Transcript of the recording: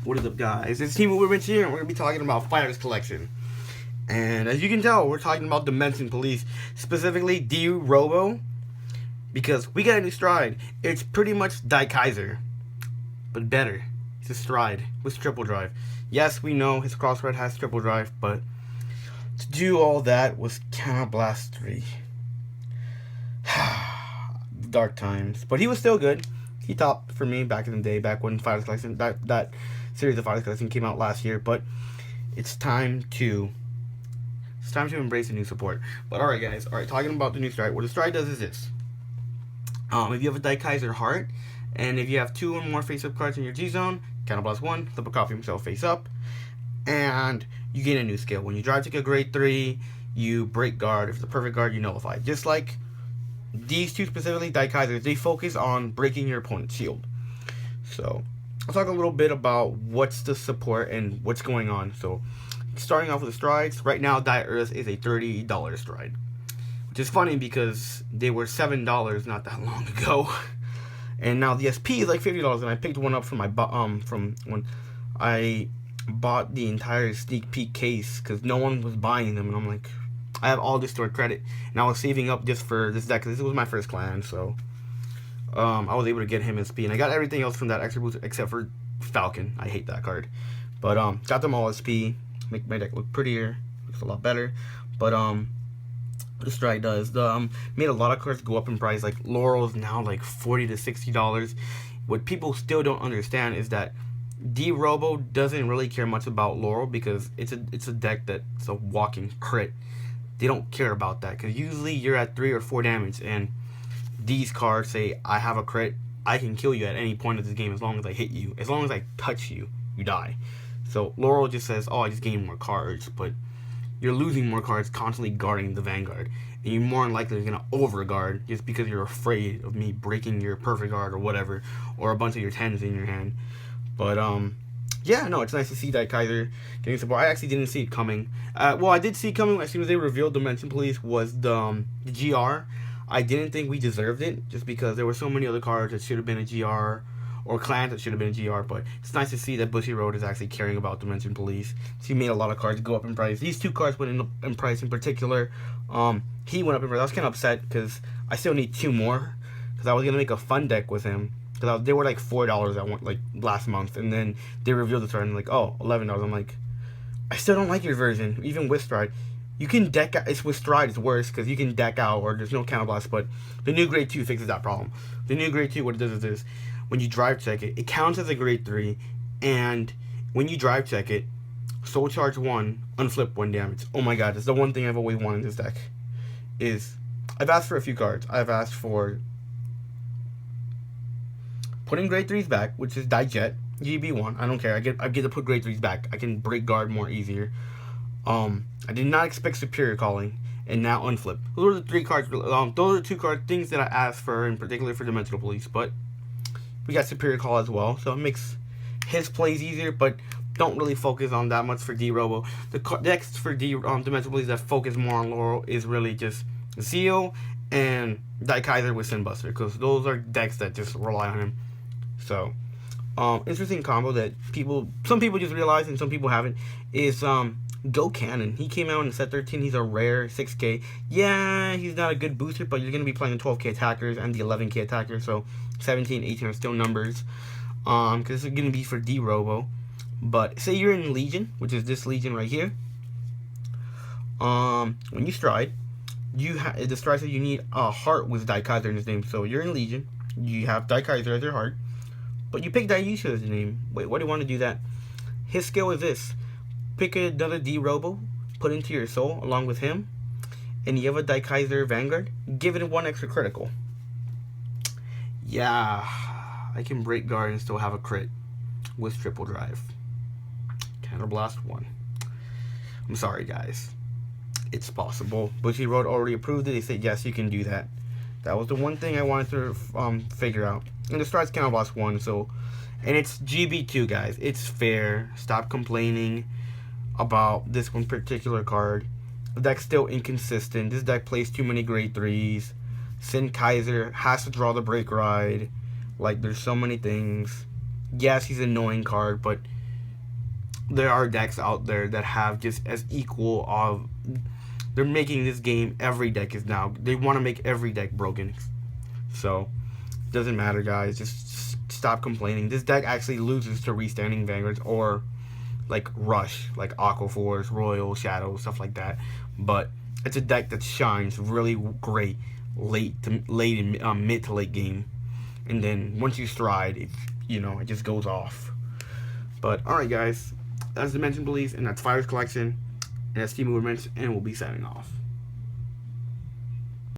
What is up, guys? It's Team Uberbench here, and we're going to be talking about Fighters Collection. And as you can tell, we're talking about Demension Police, specifically D-Robo, because we got a new stride. It's pretty much Die Kaiser, but better. It's a stride with triple drive. Yes, we know his crossred has triple drive, but to do all that was Blast 3. Dark times. But he was still good. He topped for me back in the day, back when Fighters Collection, that series of Fighters Collection came out last year. But it's time to embrace a new support. But alright, guys, talking about the new stride. What the stride does is this. If you have a Die Kaiser heart, and if you have 2 or more face-up cards in your G-zone, Blast 1, flip a copy of himself face up, and you gain a new skill. When you drive to a grade 3, you break guard. If it's a perfect guard, you nullify. Just like these two specifically, Die Kaisers, they focus on breaking your opponent's shield. So, I'll talk a little bit about what's the support and what's going on. So, starting off with the strides, right now, Die Earth is a $30 stride. Which is funny because they were $7 not that long ago. And now the SP is like $50, and I picked one up from from when I bought the entire sneak peek case because no one was buying them, and I'm like, I have all this stored credit, and I was saving up just for this deck because this was my first clan, so I was able to get him SP, and I got everything else from that extra boost except for Falcon. I hate that card, but got them all SP, make my deck look prettier, looks a lot better. But the stride does made a lot of cards go up in price. Like Laurel is now like $40 to $60. What people still don't understand is that D-Robo doesn't really care much about Laurel because it's a deck that's a walking crit. They don't care about that because usually you're at 3 or 4 damage, and these cards say, I have a crit, I can kill you at any point of this game as long as I hit you. As long as I touch you, you die. So Laurel just says, oh, I just gained more cards, but you're losing more cards constantly guarding the Vanguard, and you're more than likely going to overguard just because you're afraid of me breaking your perfect guard or whatever, or a bunch of your 10s in your hand. But yeah, no, it's nice to see that Kaiser getting support. I actually didn't see it coming. Well, I did see it coming as soon as they revealed Demension Police was the GR. I didn't think we deserved it just because there were so many other cards that should have been a GR, or clans that should have been a GR, but it's nice to see that Bushy Road is actually caring about Demension Police. He made a lot of cards go up in price. These 2 cards went in price in particular. He went up in price. I was kind of upset because I still need 2 more because I was going to make a fun deck with him. Because they were like $4 I want, like last month, and then they revealed the stride and like, oh, $11. I'm like, I still don't like your version, even with stride. You can deck out, it's with stride, it's worse because you can deck out or there's no counterblast, but the new grade 2 fixes that problem. The new grade 2, what it does is this: when you drive check it, it counts as a grade 3, and when you drive check it, soul charge 1, unflip 1 damage. Oh my god, that's the one thing I've always wanted in this deck. I've asked for a few cards. I've asked for putting grade 3s back, which is Dijet, GB1. I don't care. I get to put grade 3s back. I can break guard more easier. I did not expect Superior Calling, and now Unflip. Those are the 3 cards. Those are 2 card things that I asked for, in particular for Dimensional Police. But we got Superior Call as well, so it makes his plays easier. But don't really focus on that much for D-Robo. The decks for Dimensional Police that focus more on Laurel is really just Zeo and Die Kaiser with Sinbuster, because those are decks that just rely on him. So, interesting combo that some people just realize and some people haven't is Go Cannon. He came out in set 13. He's a rare 6k. Yeah, he's not a good booster, but you're going to be playing the 12k attackers and the 11k attackers, so 17, 18 are still numbers. Because this is going to be for D-Robo. But say you're in Legion, which is this Legion right here. When you stride, the stride says you need a heart with Die Kaiser in his name. So you're in Legion, you have Die Kaiser as your heart, but you pick Daiyusha as your name. Wait, why do you want to do that? His skill is this: pick another D-Robo, put into your soul along with him, and you have a Die Kaiser Vanguard, give it 1 extra critical. Yeah, I can break guard and still have a crit with triple drive. Counterblast 1. I'm sorry, guys. It's possible. Bushy Road already approved it. They said, yes, you can do that. That was the one thing I wanted to figure out. And the stride's Counterblast 1, so... And it's GB2, guys. It's fair. Stop complaining about this one particular card. The deck's still inconsistent. This deck plays too many grade 3s. Sin Kaiser has to draw the break ride. Like, there's so many things. Yes, he's an annoying card, but there are decks out there that have just as equal of. They're making this game, every deck is now. They want to make every deck broken. So, doesn't matter, guys. Just stop complaining. This deck actually loses to Restanding Vanguards or like Rush, like Aqua Force, Royal, Shadow, stuff like that. But it's a deck that shines really great late in mid to late game. And then once you stride, it just goes off. But alright, guys. That's Dimension Police, and that's Fighters Collection. And that's Team Movements, and we'll be signing off.